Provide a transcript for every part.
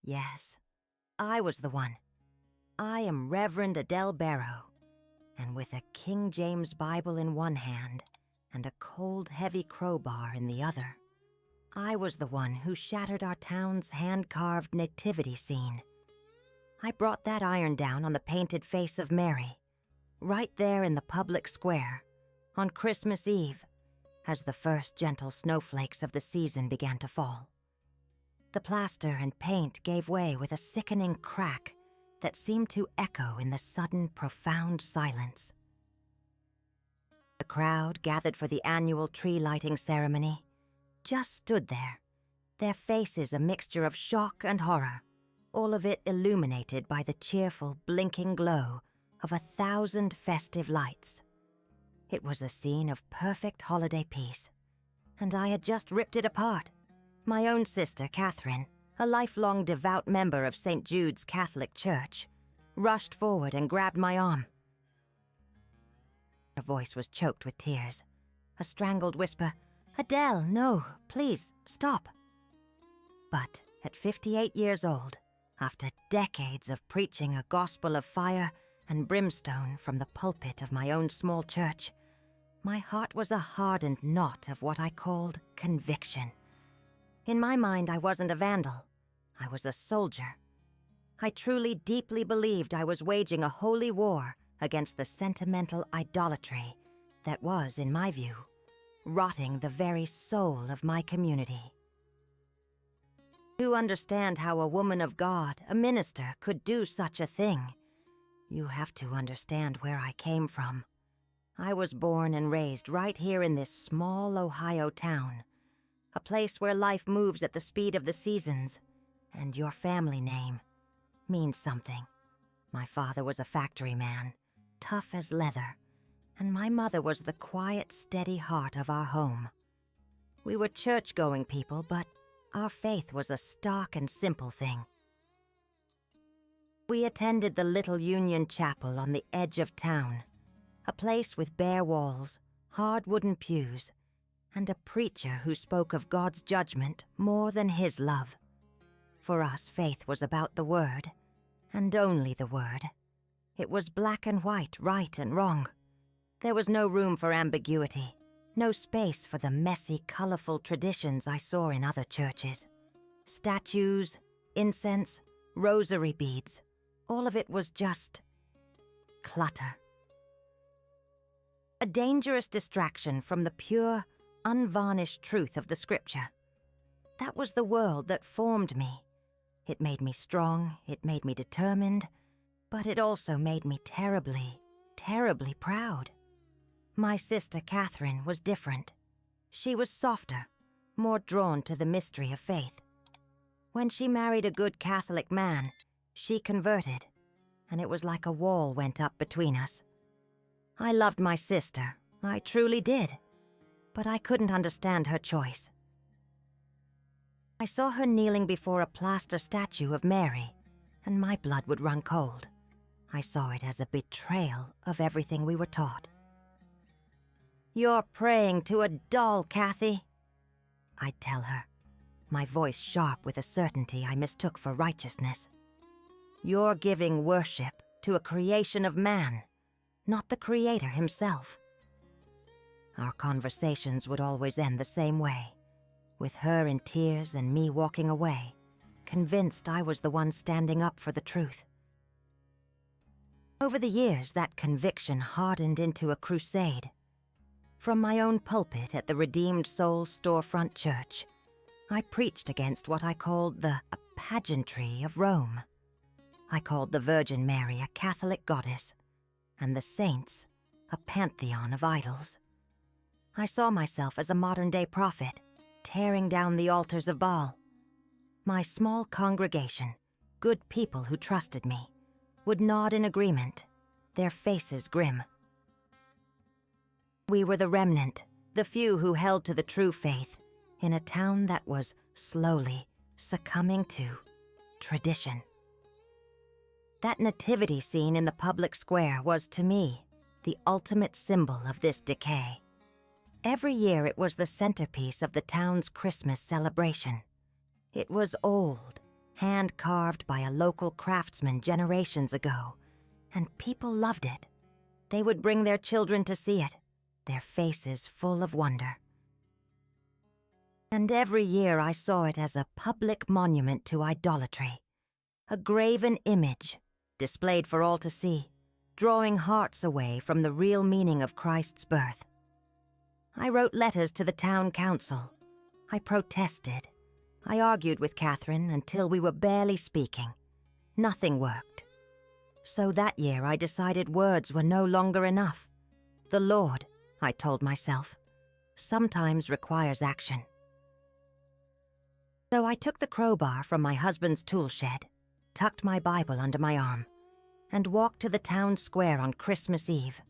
Yes, I was the one. I am Reverend Adele Barrow, and with a King James Bible in one hand and a cold, heavy crowbar in the other, I was the one who shattered our town's hand-carved nativity scene. I brought that iron down on the painted face of Mary, right there in the public square, on Christmas Eve, as the first gentle snowflakes of the season began to fall. The plaster and paint gave way with a sickening crack that seemed to echo in the sudden, profound silence. The crowd gathered for the annual tree-lighting ceremony just stood there, their faces a mixture of shock and horror, all of it illuminated by the cheerful, blinking glow of 1,000 festive lights. It was a scene of perfect holiday peace, and I had just ripped it apart. My own sister, Catherine, a lifelong devout member of St. Jude's Catholic Church, rushed forward and grabbed my arm. Her voice was choked with tears, a strangled whisper, "Adele, no, please, stop." But at 58 years old, after decades of preaching a gospel of fire and brimstone from the pulpit of my own small church, my heart was a hardened knot of what I called conviction. In my mind, I wasn't a vandal. I was a soldier. I truly, deeply believed I was waging a holy war against the sentimental idolatry that was, in my view, rotting the very soul of my community. To understand how a woman of God, a minister, could do such a thing, you have to understand where I came from. I was born and raised right here in this small Ohio town, a place where life moves at the speed of the seasons, and your family name means something. My father was a factory man, tough as leather, and my mother was the quiet, steady heart of our home. We were church-going people, but our faith was a stark and simple thing. We attended the little Union Chapel on the edge of town, a place with bare walls, hard wooden pews, and a preacher who spoke of God's judgment more than his love. For us, faith was about the Word, and only the Word. It was black and white, right and wrong. There was no room for ambiguity, no space for the messy, colorful traditions I saw in other churches. Statues, incense, rosary beads, all of it was just clutter. A dangerous distraction from the pure, unvarnished truth of the Scripture. That was the world that formed me. It made me strong, it made me determined, but it also made me terribly, terribly proud. My sister Catherine was different. She was softer, more drawn to the mystery of faith. When she married a good Catholic man, she converted, and it was like a wall went up between us. I loved my sister, I truly did, but I couldn't understand her choice. I saw her kneeling before a plaster statue of Mary, and my blood would run cold. I saw it as a betrayal of everything we were taught. "You're praying to a doll, Kathy," I'd tell her, my voice sharp with a certainty I mistook for righteousness. "You're giving worship to a creation of man, not the Creator himself." Our conversations would always end the same way, with her in tears and me walking away, convinced I was the one standing up for the truth. Over the years, that conviction hardened into a crusade. From my own pulpit at the Redeemed Soul Storefront Church, I preached against what I called the pageantry of Rome. I called the Virgin Mary a Catholic goddess, and the saints a pantheon of idols. I saw myself as a modern-day prophet, tearing down the altars of Baal. My small congregation, good people who trusted me, would nod in agreement, their faces grim. We were the remnant, the few who held to the true faith, in a town that was slowly succumbing to tradition. That nativity scene in the public square was, to me, the ultimate symbol of this decay. Every year it was the centerpiece of the town's Christmas celebration. It was old hand-carved by a local craftsman generations ago, and people loved it. They would bring their children to see it, their faces full of wonder. And every year I saw it as a public monument to idolatry, a graven image displayed for all to see, drawing hearts away from the real meaning of Christ's birth. I wrote letters to the town council. I protested. I argued with Catherine until we were barely speaking. Nothing worked. So that year I decided words were no longer enough. The Lord, I told myself, sometimes requires action. So I took the crowbar from my husband's tool shed, tucked my Bible under my arm, and walked to the town square on Christmas Eve,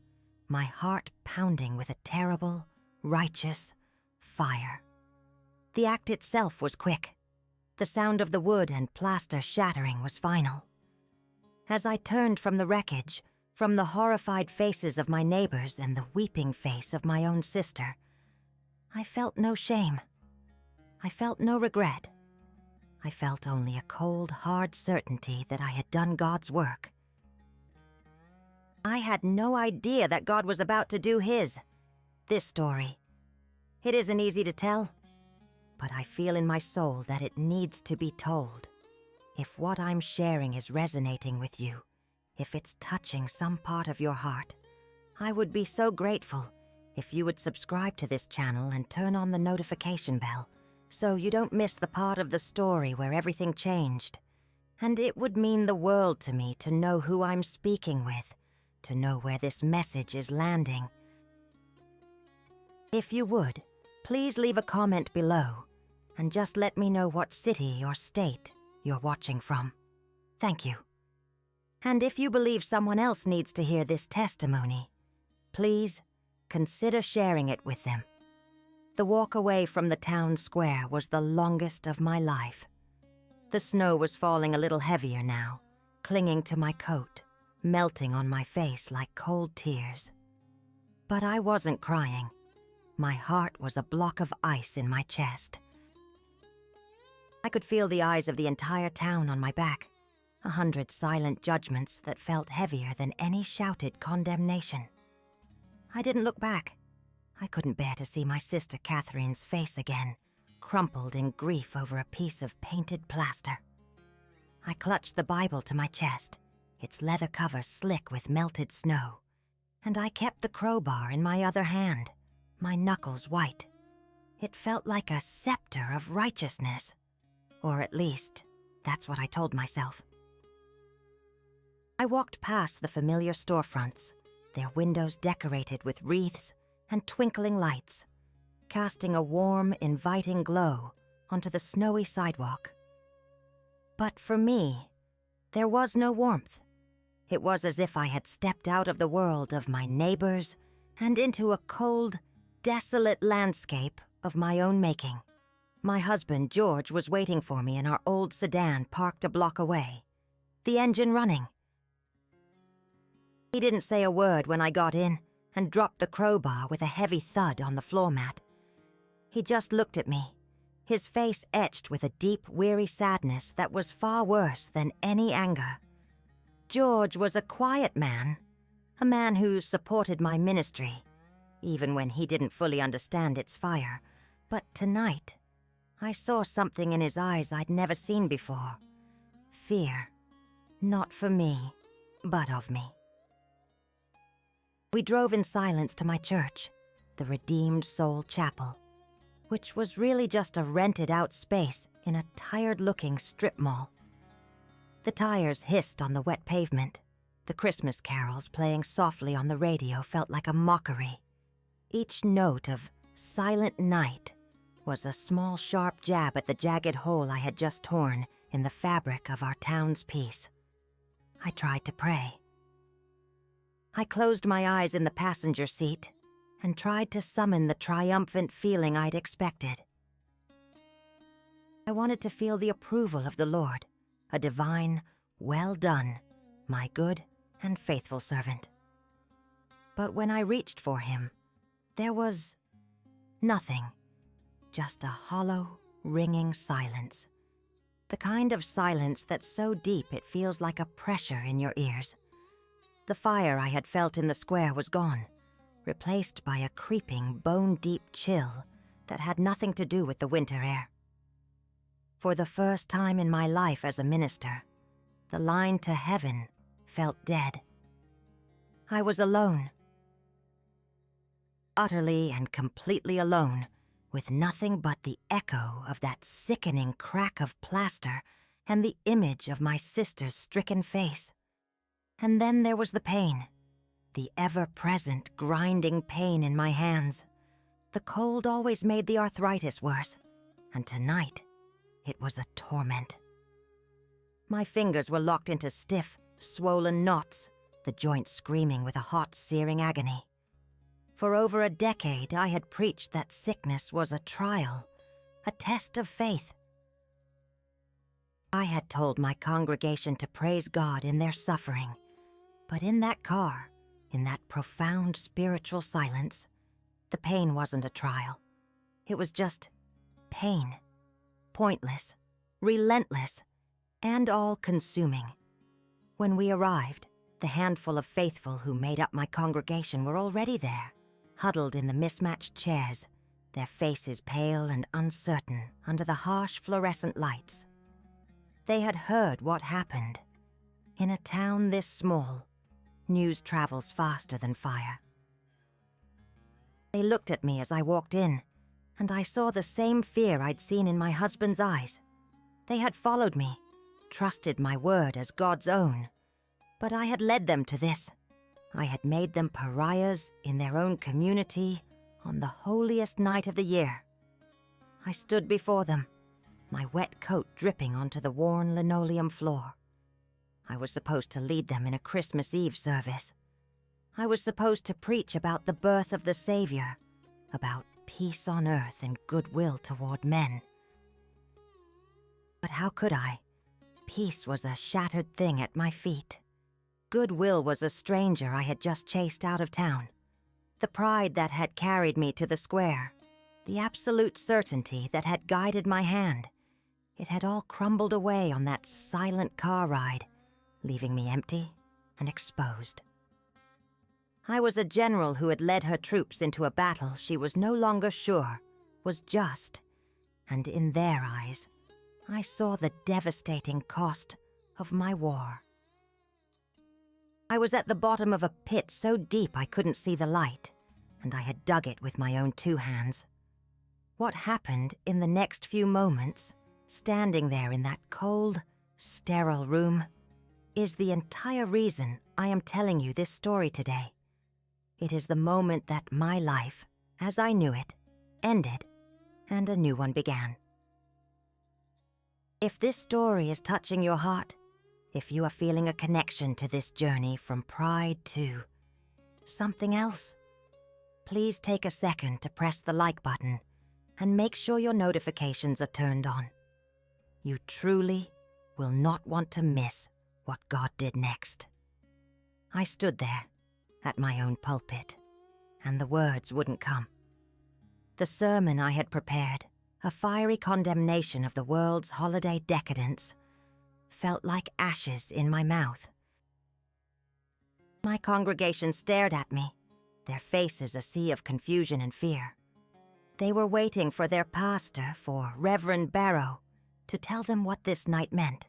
my heart pounding with a terrible, righteous fire. The act itself was quick. The sound of the wood and plaster shattering was final. As I turned from the wreckage, from the horrified faces of my neighbors and the weeping face of my own sister, I felt no shame. I felt no regret. I felt only a cold, hard certainty that I had done God's work. I had no idea that God was about to do His. This story. It isn't easy to tell, but I feel in my soul that it needs to be told. If what I'm sharing is resonating with you, if it's touching some part of your heart, I would be so grateful if you would subscribe to this channel and turn on the notification bell so you don't miss the part of the story where everything changed. And it would mean the world to me to know who I'm speaking with, to know where this message is landing. If you would, please leave a comment below and just let me know what city or state you're watching from. Thank you. And if you believe someone else needs to hear this testimony, please consider sharing it with them. The walk away from the town square was the longest of my life. The snow was falling a little heavier now, clinging to my coat, melting on my face like cold tears. But I wasn't crying. My heart was a block of ice in my chest. I could feel the eyes of the entire town on my back, 100 silent judgments that felt heavier than any shouted condemnation. I didn't look back. I couldn't bear to see my sister Catherine's face again, crumpled in grief over a piece of painted plaster. I clutched the Bible to my chest, its leather cover slick with melted snow, and I kept the crowbar in my other hand, my knuckles white. It felt like a scepter of righteousness. Or at least, that's what I told myself. I walked past the familiar storefronts, their windows decorated with wreaths and twinkling lights, casting a warm, inviting glow onto the snowy sidewalk. But for me, there was no warmth. It was as if I had stepped out of the world of my neighbors and into a cold, desolate landscape of my own making. My husband, George, was waiting for me in our old sedan parked a block away, the engine running. He didn't say a word when I got in and dropped the crowbar with a heavy thud on the floor mat. He just looked at me, his face etched with a deep, weary sadness that was far worse than any anger. George was a quiet man, a man who supported my ministry, even when he didn't fully understand its fire. But tonight, I saw something in his eyes I'd never seen before. Fear, not for me, but of me. We drove in silence to my church, the Redeemed Soul Chapel, which was really just a rented-out space in a tired-looking strip mall. The tires hissed on the wet pavement. The Christmas carols playing softly on the radio felt like a mockery. Each note of Silent Night was a small, sharp jab at the jagged hole I had just torn in the fabric of our town's peace. I tried to pray. I closed my eyes in the passenger seat and tried to summon the triumphant feeling I'd expected. I wanted to feel the approval of the Lord, a divine, "Well done, my good and faithful servant." But when I reached for him, there was nothing, just a hollow, ringing silence. The kind of silence that's so deep it feels like a pressure in your ears. The fire I had felt in the square was gone, replaced by a creeping, bone-deep chill that had nothing to do with the winter air. For the first time in my life as a minister, the line to heaven felt dead. I was alone. Utterly and completely alone, with nothing but the echo of that sickening crack of plaster and the image of my sister's stricken face. And then there was the pain, the ever-present grinding pain in my hands. The cold always made the arthritis worse, and tonight it was a torment. My fingers were locked into stiff, swollen knots, the joints screaming with a hot, searing agony. For over a decade, I had preached that sickness was a trial, a test of faith. I had told my congregation to praise God in their suffering, but in that car, in that profound spiritual silence, the pain wasn't a trial. It was just pain, pointless, relentless, and all-consuming. When we arrived, the handful of faithful who made up my congregation were already there, huddled in the mismatched chairs, their faces pale and uncertain under the harsh fluorescent lights. They had heard what happened. In a town this small, news travels faster than fire. They looked at me as I walked in, and I saw the same fear I'd seen in my husband's eyes. They had followed me, trusted my word as God's own, but I had led them to this. I had made them pariahs in their own community on the holiest night of the year. I stood before them, my wet coat dripping onto the worn linoleum floor. I was supposed to lead them in a Christmas Eve service. I was supposed to preach about the birth of the Savior, about peace on earth and goodwill toward men. But how could I? Peace was a shattered thing at my feet. Goodwill was a stranger I had just chased out of town. The pride that had carried me to the square, the absolute certainty that had guided my hand, it had all crumbled away on that silent car ride, leaving me empty and exposed. I was a general who had led her troops into a battle she was no longer sure was just, and in their eyes, I saw the devastating cost of my war. I was at the bottom of a pit so deep I couldn't see the light, and I had dug it with my own 2 hands. What happened in the next few moments, standing there in that cold, sterile room, is the entire reason I am telling you this story today. It is the moment that my life, as I knew it, ended, and a new one began. If this story is touching your heart, if you are feeling a connection to this journey from pride to something else, please take a second to press the like button and make sure your notifications are turned on. You truly will not want to miss what God did next. I stood there at my own pulpit, and the words wouldn't come. The sermon I had prepared, a fiery condemnation of the world's holiday decadence, felt like ashes in my mouth. My congregation stared at me, their faces a sea of confusion and fear. They were waiting for their pastor, for Reverend Barrow, to tell them what this night meant,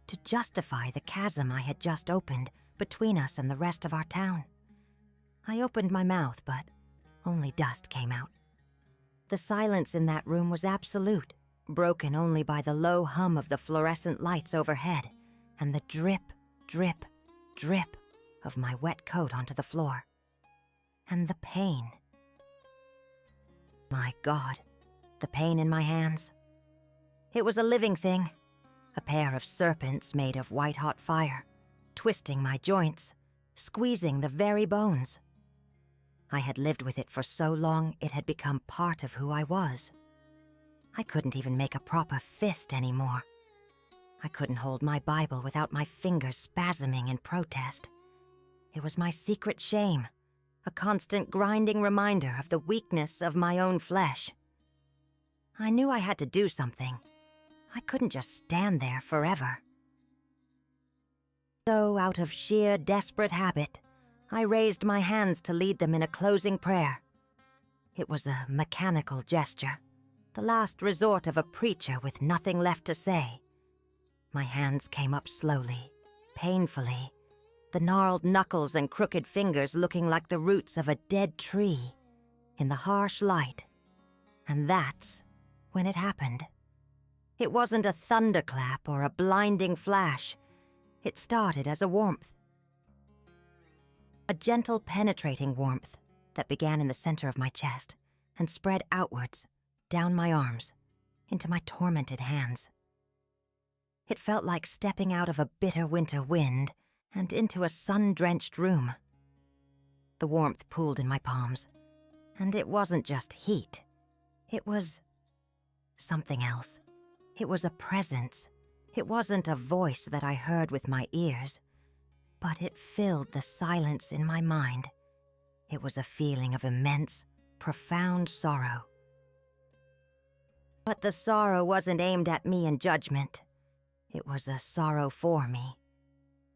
to justify the chasm I had just opened between us and the rest of our town. I opened my mouth, but only dust came out. The silence in that room was absolute, broken only by the low hum of the fluorescent lights overhead and the drip, drip, drip of my wet coat onto the floor. And the pain. My God, the pain in my hands. It was a living thing, a pair of serpents made of white-hot fire, twisting my joints, squeezing the very bones. I had lived with it for so long it had become part of who I was. I couldn't even make a proper fist anymore. I couldn't hold my Bible without my fingers spasming in protest. It was my secret shame, a constant grinding reminder of the weakness of my own flesh. I knew I had to do something. I couldn't just stand there forever. So, out of sheer desperate habit, I raised my hands to lead them in a closing prayer. It was a mechanical gesture, the last resort of a preacher with nothing left to say. My hands came up slowly, painfully, the gnarled knuckles and crooked fingers looking like the roots of a dead tree in the harsh light. And that's when it happened. It wasn't a thunderclap or a blinding flash. It started as a warmth. A gentle, penetrating warmth that began in the center of my chest and spread outwards, down my arms, into my tormented hands. It felt like stepping out of a bitter winter wind and into a sun-drenched room. The warmth pooled in my palms, and it wasn't just heat. It was something else. It was a presence. It wasn't a voice that I heard with my ears, but it filled the silence in my mind. It was a feeling of immense, profound sorrow. But the sorrow wasn't aimed at me in judgment. It was a sorrow for me.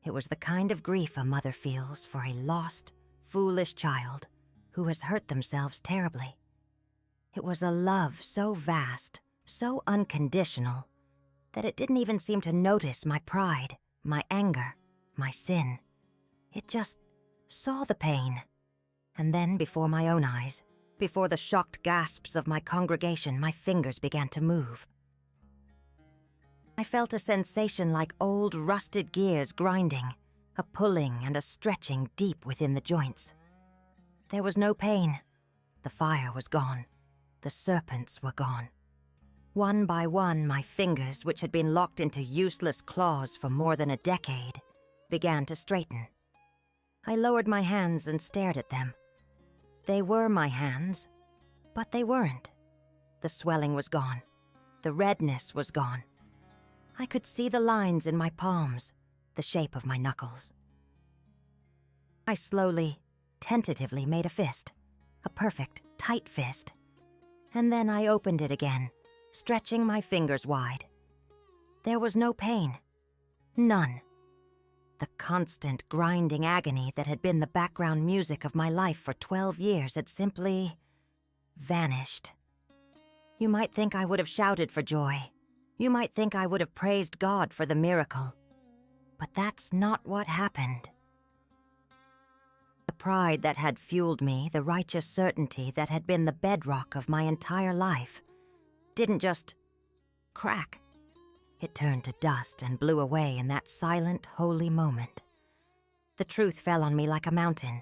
It was the kind of grief a mother feels for a lost, foolish child who has hurt themselves terribly. It was a love so vast, so unconditional, that it didn't even seem to notice my pride, my anger, my sin. It just saw the pain. And then, before my own eyes, before the shocked gasps of my congregation, my fingers began to move. I felt a sensation like old, rusted gears grinding, a pulling and a stretching deep within the joints. There was no pain. The fire was gone. The serpents were gone. One by one, my fingers, which had been locked into useless claws for more than a decade, began to straighten. I lowered my hands and stared at them. They were my hands, but they weren't. The swelling was gone. The redness was gone. I could see the lines in my palms, the shape of my knuckles. I slowly, tentatively made a fist, a perfect, tight fist. And then I opened it again, stretching my fingers wide. There was no pain. None. The constant grinding agony that had been the background music of my life for 12 years had simply vanished. You might think I would have shouted for joy. You might think I would have praised God for the miracle. But that's not what happened. The pride that had fueled me, the righteous certainty that had been the bedrock of my entire life, didn't just crack. It turned to dust and blew away in that silent, holy moment. The truth fell on me like a mountain.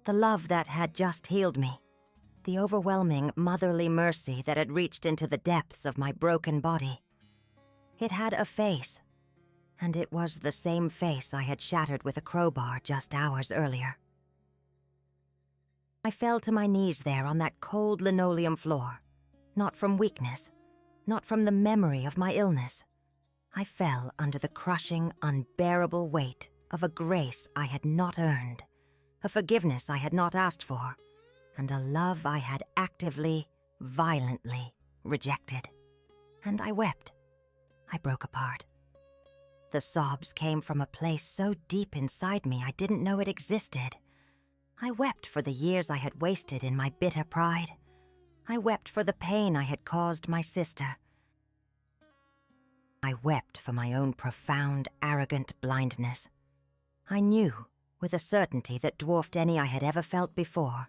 The love that had just healed me. The overwhelming, motherly mercy that had reached into the depths of my broken body. It had a face, and it was the same face I had shattered with a crowbar just hours earlier. I fell to my knees there on that cold linoleum floor, not from weakness, not from the memory of my illness. I fell under the crushing, unbearable weight of a grace I had not earned, a forgiveness I had not asked for, and a love I had actively, violently rejected. And I wept. I broke apart. The sobs came from a place so deep inside me I didn't know it existed. I wept for the years I had wasted in my bitter pride. I wept for the pain I had caused my sister. I wept for my own profound, arrogant blindness. I knew, with a certainty that dwarfed any I had ever felt before,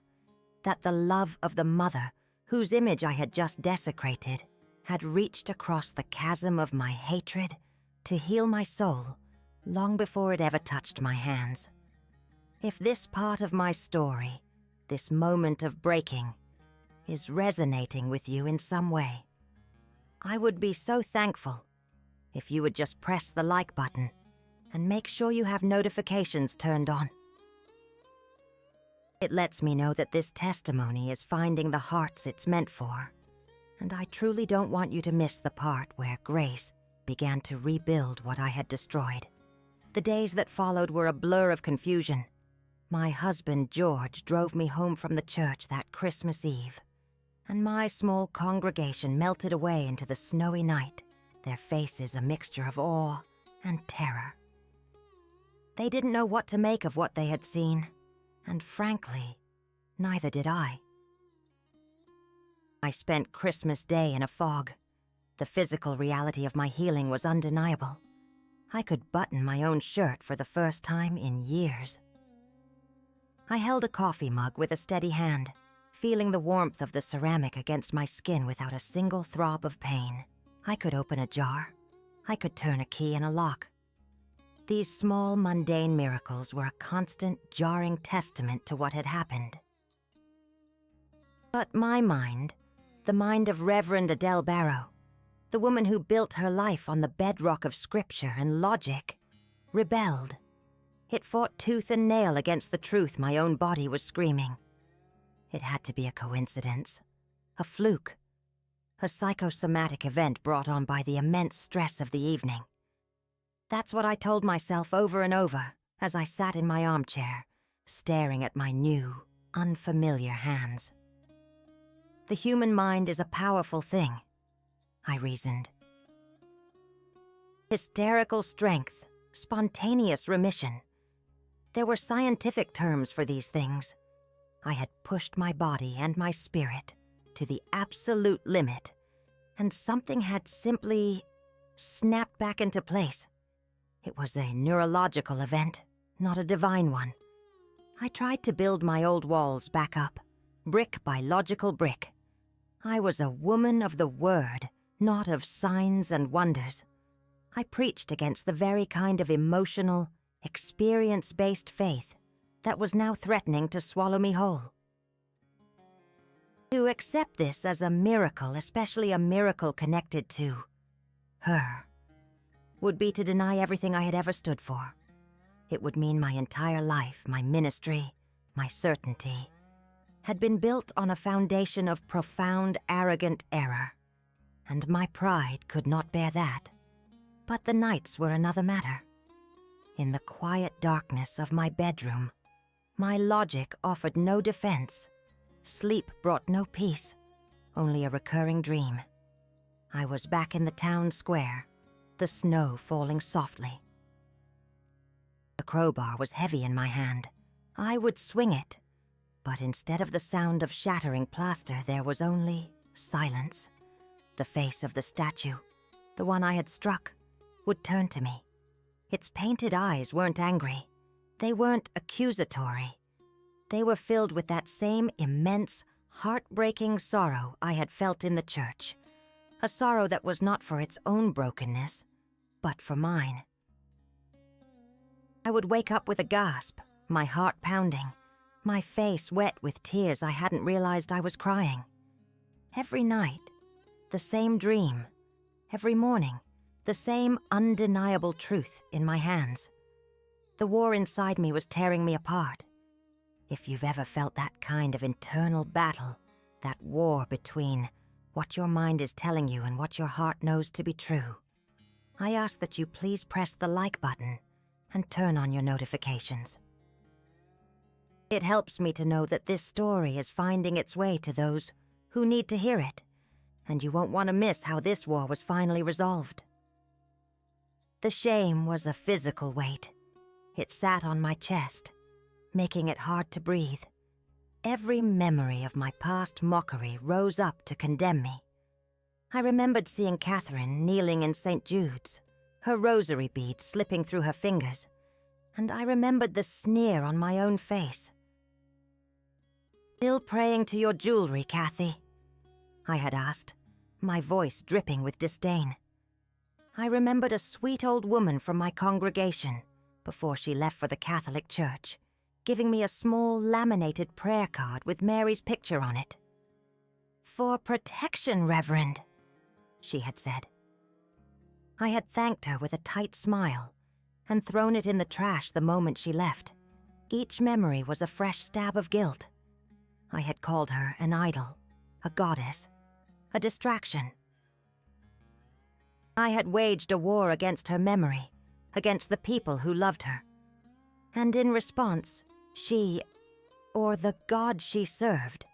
that the love of the mother, whose image I had just desecrated, had reached across the chasm of my hatred to heal my soul long before it ever touched my hands. If this part of my story, this moment of breaking, is resonating with you in some way, I would be so thankful if you would just press the like button and make sure you have notifications turned on. It lets me know that this testimony is finding the hearts it's meant for, and I truly don't want you to miss the part where grace began to rebuild what I had destroyed. The days that followed were a blur of confusion. My husband, George, drove me home from the church that Christmas Eve, and my small congregation melted away into the snowy night, their faces a mixture of awe and terror. They didn't know what to make of what they had seen, and frankly, neither did I. I spent Christmas Day in a fog. The physical reality of my healing was undeniable. I could button my own shirt for the first time in years. I held a coffee mug with a steady hand, feeling the warmth of the ceramic against my skin without a single throb of pain. I could open a jar. I could turn a key in a lock. These small, mundane miracles were a constant, jarring testament to what had happened. But my mind, the mind of Reverend Adele Barrow, the woman who built her life on the bedrock of scripture and logic, rebelled. It fought tooth and nail against the truth my own body was screaming. It had to be a coincidence, a fluke, a psychosomatic event brought on by the immense stress of the evening. That's what I told myself over and over as I sat in my armchair, staring at my new, unfamiliar hands. The human mind is a powerful thing, I reasoned. Hysterical strength, spontaneous remission. There were scientific terms for these things. I had pushed my body and my spirit to the absolute limit, and something had simply snapped back into place. It was a neurological event, not a divine one. I tried to build my old walls back up, brick by logical brick. I was a woman of the word, not of signs and wonders. I preached against the very kind of emotional, experience-based faith that was now threatening to swallow me whole. To accept this as a miracle, especially a miracle connected to her, would be to deny everything I had ever stood for. It would mean my entire life, my ministry, my certainty, had been built on a foundation of profound, arrogant error, and my pride could not bear that. But the nights were another matter. In the quiet darkness of my bedroom, my logic offered no defense. Sleep brought no peace, only a recurring dream. I was back in the town square, the snow falling softly. The crowbar was heavy in my hand. I would swing it, but instead of the sound of shattering plaster, there was only silence. The face of the statue, the one I had struck, would turn to me. Its painted eyes weren't angry. They weren't accusatory. They were filled with that same immense, heartbreaking sorrow I had felt in the church. A sorrow that was not for its own brokenness, but for mine. I would wake up with a gasp, my heart pounding, my face wet with tears I hadn't realized I was crying. Every night, the same dream. Every morning, the same undeniable truth in my hands. The war inside me was tearing me apart. If you've ever felt that kind of internal battle, that war between what your mind is telling you and what your heart knows to be true, I ask that you please press the like button and turn on your notifications. It helps me to know that this story is finding its way to those who need to hear it, and you won't want to miss how this war was finally resolved. The shame was a physical weight. It sat on my chest, making it hard to breathe. Every memory of my past mockery rose up to condemn me. I remembered seeing Catherine kneeling in St. Jude's, her rosary beads slipping through her fingers, and I remembered the sneer on my own face. "Still praying to your jewelry, Kathy?" I had asked, my voice dripping with disdain. I remembered a sweet old woman from my congregation, before she left for the Catholic Church, giving me a small laminated prayer card with Mary's picture on it. "For protection, Reverend," she had said. I had thanked her with a tight smile and thrown it in the trash the moment she left. Each memory was a fresh stab of guilt. I had called her an idol, a goddess, a distraction. I had waged a war against her memory, against the people who loved her. And in response, she, or the God she served,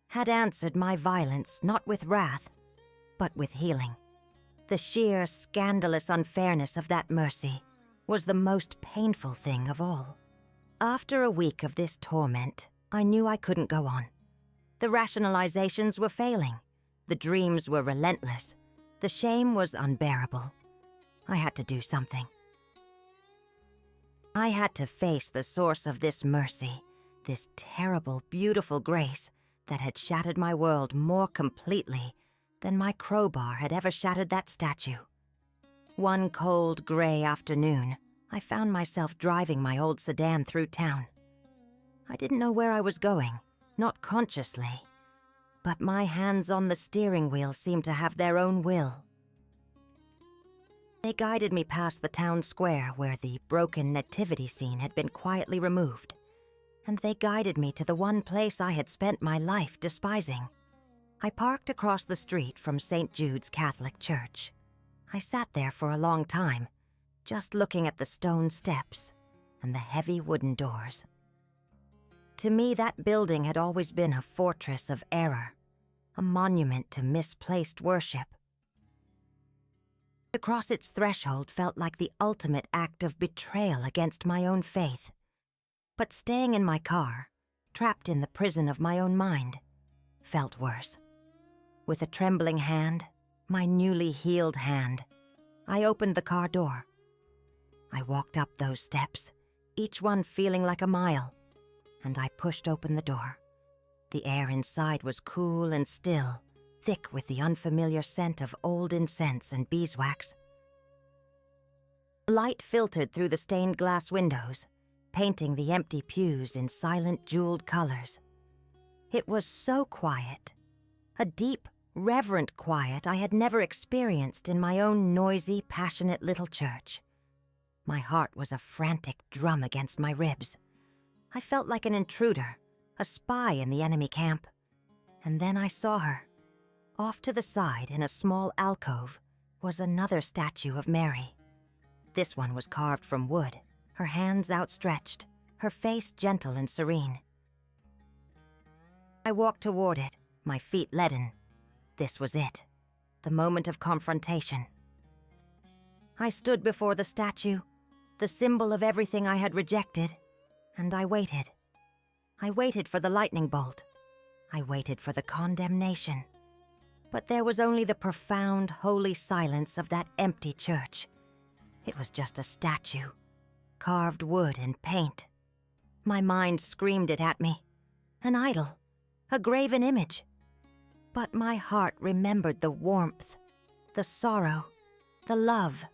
had answered my violence not with wrath, but with healing. The sheer, scandalous unfairness of that mercy was the most painful thing of all. After a week of this torment, I knew I couldn't go on. The rationalizations were failing. The dreams were relentless. The shame was unbearable. I had to do something. I had to face the source of this mercy, this terrible, beautiful grace that had shattered my world more completely than my crowbar had ever shattered that statue. One cold, gray afternoon, I found myself driving my old sedan through town. I didn't know where I was going, not consciously, but my hands on the steering wheel seemed to have their own will. They guided me past the town square where the broken nativity scene had been quietly removed, and they guided me to the one place I had spent my life despising. I parked across the street from St. Jude's Catholic Church. I sat there for a long time, just looking at the stone steps and the heavy wooden doors. To me, that building had always been a fortress of error, a monument to misplaced worship. To cross its threshold felt like the ultimate act of betrayal against my own faith. But staying in my car, trapped in the prison of my own mind, felt worse. With a trembling hand, my newly healed hand, I opened the car door. I walked up those steps, each one feeling like a mile, and I pushed open the door. The air inside was cool and still, thick with the unfamiliar scent of old incense and beeswax. Light filtered through the stained glass windows, painting the empty pews in silent jeweled colors. It was so quiet, a deep, reverent quiet I had never experienced in my own noisy, passionate little church. My heart was a frantic drum against my ribs. I felt like an intruder, a spy in the enemy camp. And then I saw her. Off to the side, in a small alcove, was another statue of Mary. This one was carved from wood, her hands outstretched, her face gentle and serene. I walked toward it, my feet leaden. This was it, the moment of confrontation. I stood before the statue, the symbol of everything I had rejected, and I waited. I waited for the lightning bolt. I waited for the condemnation. But there was only the profound, holy silence of that empty church. It was just a statue, carved wood and paint. My mind screamed it at me. An idol, a graven image. But my heart remembered the warmth, the sorrow, the love.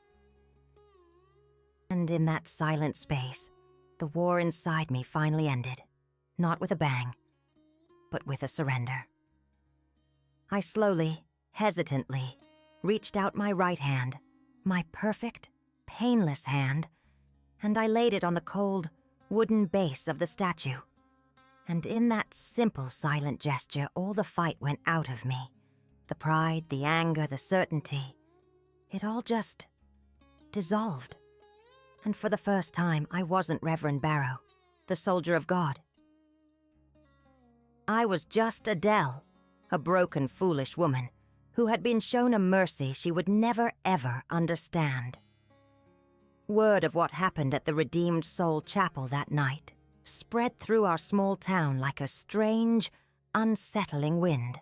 And in that silent space, the war inside me finally ended, not with a bang, but with a surrender. I slowly, hesitantly, reached out my right hand, my perfect, painless hand, and I laid it on the cold, wooden base of the statue. And in that simple, silent gesture, all the fight went out of me. The pride, the anger, the certainty. It all just dissolved. And for the first time, I wasn't Reverend Barrow, the soldier of God. I was just Adele, a broken, foolish woman who had been shown a mercy she would never, ever understand. Word of what happened at the Redeemed Soul Chapel that night spread through our small town like a strange, unsettling wind.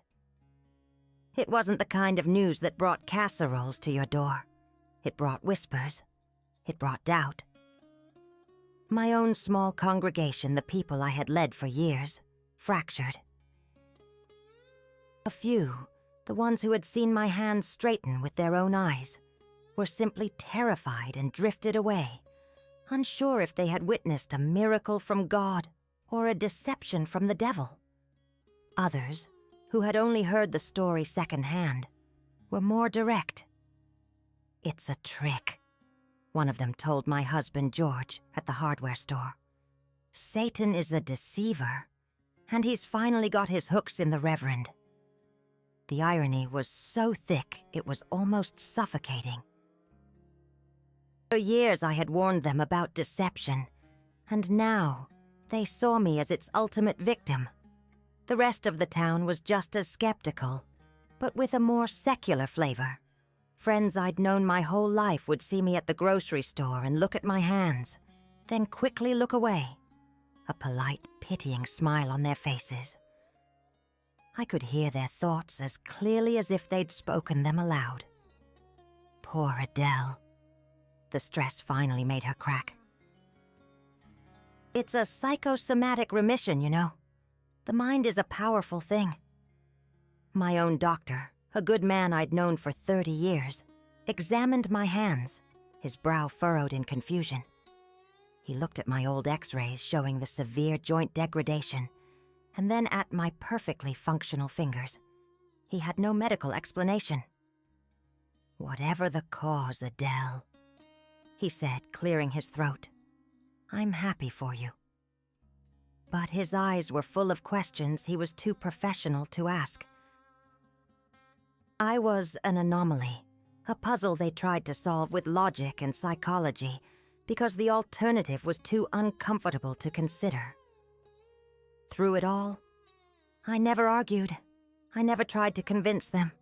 It wasn't the kind of news that brought casseroles to your door. It brought whispers. It brought doubt. My own small congregation, the people I had led for years, fractured. A few, the ones who had seen my hands straighten with their own eyes, were simply terrified and drifted away, unsure if they had witnessed a miracle from God or a deception from the devil. Others, who had only heard the story secondhand, were more direct. "It's a trick," one of them told my husband George at the hardware store. "Satan is a deceiver, and he's finally got his hooks in the Reverend." The irony was so thick it was almost suffocating. For years I had warned them about deception, and now they saw me as its ultimate victim. The rest of the town was just as skeptical, but with a more secular flavor. Friends I'd known my whole life would see me at the grocery store and look at my hands, then quickly look away, a polite, pitying smile on their faces. I could hear their thoughts as clearly as if they'd spoken them aloud. Poor Adele. The stress finally made her crack. It's a psychosomatic remission, you know. The mind is a powerful thing. My own doctor, a good man I'd known for 30 years, examined my hands, his brow furrowed in confusion. He looked at my old x-rays showing the severe joint degradation, and then at my perfectly functional fingers. He had no medical explanation. "Whatever the cause, Adele," he said, clearing his throat, "I'm happy for you." But his eyes were full of questions he was too professional to ask. I was an anomaly, a puzzle they tried to solve with logic and psychology because the alternative was too uncomfortable to consider. Through it all, I never argued. I never tried to convince them.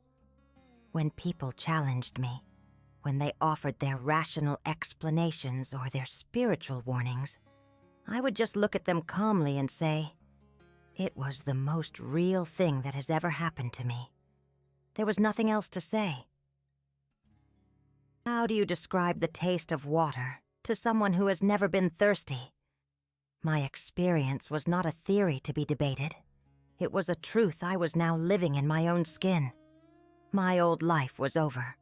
When people challenged me, when they offered their rational explanations or their spiritual warnings, I would just look at them calmly and say, "It was the most real thing that has ever happened to me." There was nothing else to say. How do you describe the taste of water to someone who has never been thirsty? My experience was not a theory to be debated. It was a truth I was now living in my own skin. My old life was over.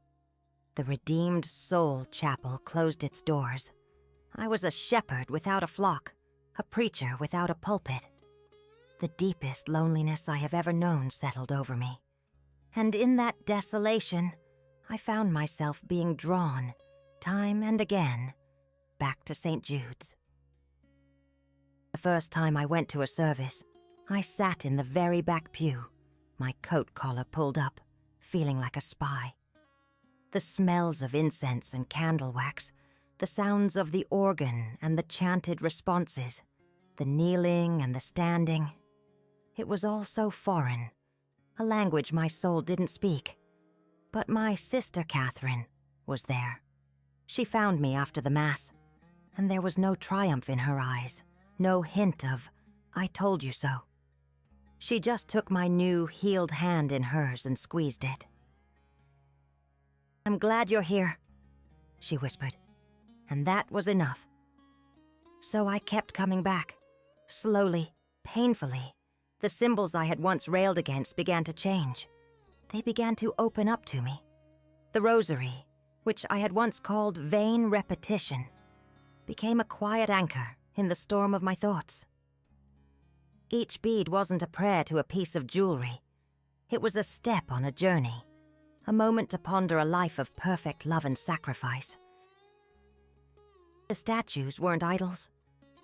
The Redeemed Soul Chapel closed its doors. I was a shepherd without a flock, a preacher without a pulpit. The deepest loneliness I have ever known settled over me. And in that desolation, I found myself being drawn, time and again, back to St. Jude's. The first time I went to a service, I sat in the very back pew, my coat collar pulled up, feeling like a spy. The smells of incense and candle wax, the sounds of the organ and the chanted responses, the kneeling and the standing. It was all so foreign, a language my soul didn't speak. But my sister Catherine was there. She found me after the Mass, and there was no triumph in her eyes, no hint of, "I told you so." She just took my new, healed hand in hers and squeezed it. "I'm glad you're here," she whispered, and that was enough. So I kept coming back. Slowly, painfully, the symbols I had once railed against began to change. They began to open up to me. The rosary, which I had once called vain repetition, became a quiet anchor in the storm of my thoughts. Each bead wasn't a prayer to a piece of jewelry. It was a step on a journey, a moment to ponder a life of perfect love and sacrifice. The statues weren't idols.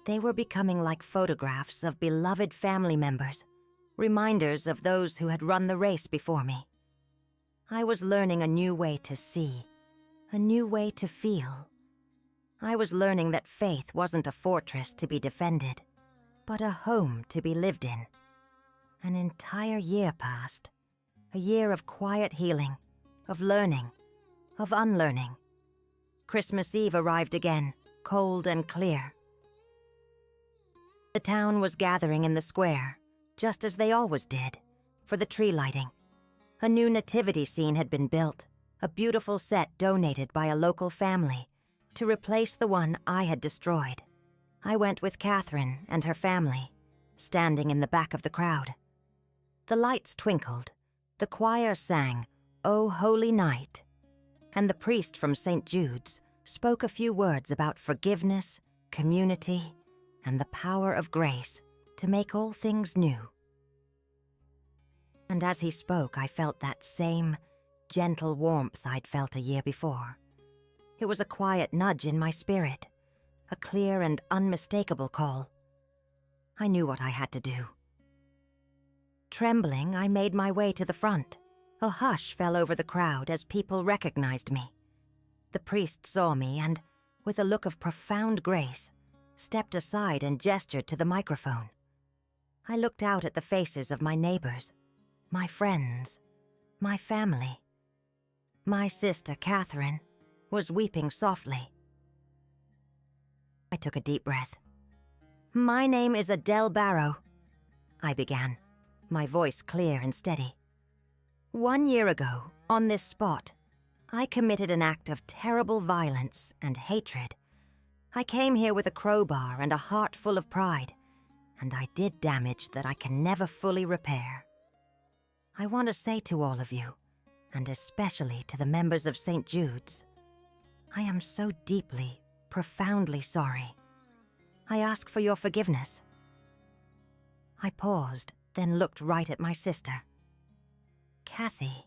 They were becoming like photographs of beloved family members, reminders of those who had run the race before me. I was learning a new way to see, a new way to feel. I was learning that faith wasn't a fortress to be defended, but a home to be lived in. An entire year passed, a year of quiet healing, of learning, of unlearning. Christmas Eve arrived again, cold and clear. The town was gathering in the square, just as they always did, for the tree lighting. A new nativity scene had been built, a beautiful set donated by a local family, to replace the one I had destroyed. I went with Catherine and her family, standing in the back of the crowd. The lights twinkled, the choir sang, "O Holy Night," and the priest from St. Jude's spoke a few words about forgiveness, community, and the power of grace to make all things new. And as he spoke, I felt that same gentle warmth I'd felt a year before. It was a quiet nudge in my spirit, a clear and unmistakable call. I knew what I had to do. Trembling, I made my way to the front. A hush fell over the crowd as people recognized me. The priest saw me and, with a look of profound grace, stepped aside and gestured to the microphone. I looked out at the faces of my neighbors, my friends, my family. My sister, Catherine, was weeping softly. I took a deep breath. "My name is Adele Barrow," I began, my voice clear and steady. "1 year ago, on this spot, I committed an act of terrible violence and hatred. I came here with a crowbar and a heart full of pride, and I did damage that I can never fully repair. I want to say to all of you, and especially to the members of St. Jude's, I am so deeply, profoundly sorry. I ask for your forgiveness." I paused, then looked right at my sister. "Kathy,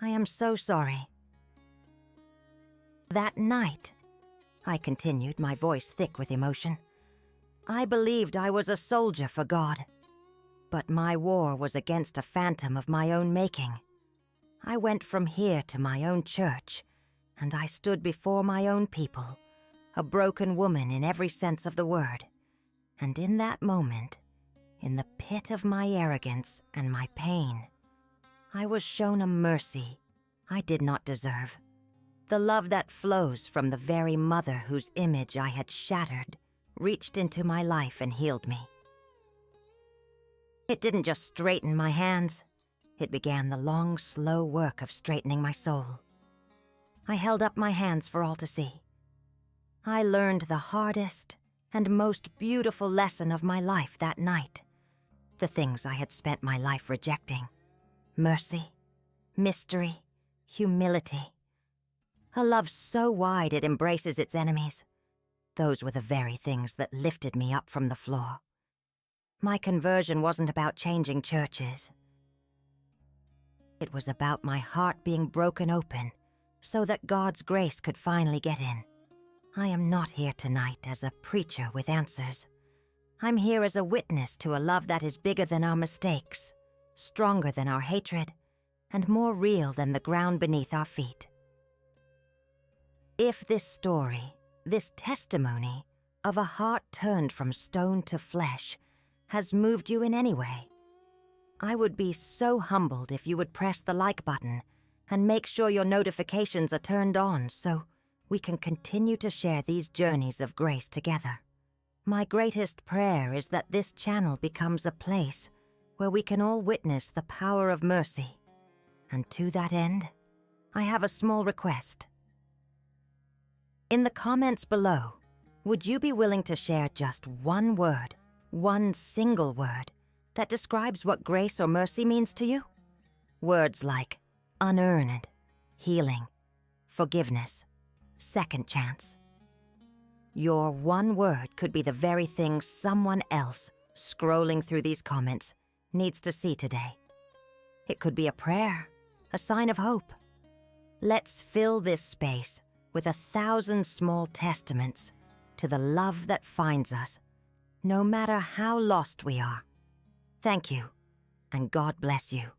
I am so sorry." "That night," I continued, my voice thick with emotion, "I believed I was a soldier for God. But my war was against a phantom of my own making. I went from here to my own church, and I stood before my own people, a broken woman in every sense of the word. And in that moment, in the pit of my arrogance and my pain, I was shown a mercy I did not deserve. The love that flows from the very mother whose image I had shattered reached into my life and healed me. It didn't just straighten my hands. It began the long, slow work of straightening my soul. I held up my hands for all to see. I learned the hardest and most beautiful lesson of my life that night. The things I had spent my life rejecting. Mercy, mystery, humility. A love so wide it embraces its enemies. Those were the very things that lifted me up from the floor. My conversion wasn't about changing churches. It was about my heart being broken open so that God's grace could finally get in. I am not here tonight as a preacher with answers. I'm here as a witness to a love that is bigger than our mistakes, stronger than our hatred, and more real than the ground beneath our feet. If this story, this testimony of a heart turned from stone to flesh, has moved you in any way, I would be so humbled if you would press the like button and make sure your notifications are turned on so we can continue to share these journeys of grace together. My greatest prayer is that this channel becomes a place where we can all witness the power of mercy. And to that end, I have a small request. In the comments below, would you be willing to share just one word, one single word, that describes what grace or mercy means to you? Words like unearned, healing, forgiveness, second chance. Your one word could be the very thing someone else scrolling through these comments needs to see today. It could be a prayer, a sign of hope. Let's fill this space with 1,000 small testaments to the love that finds us, no matter how lost we are. Thank you, and God bless you.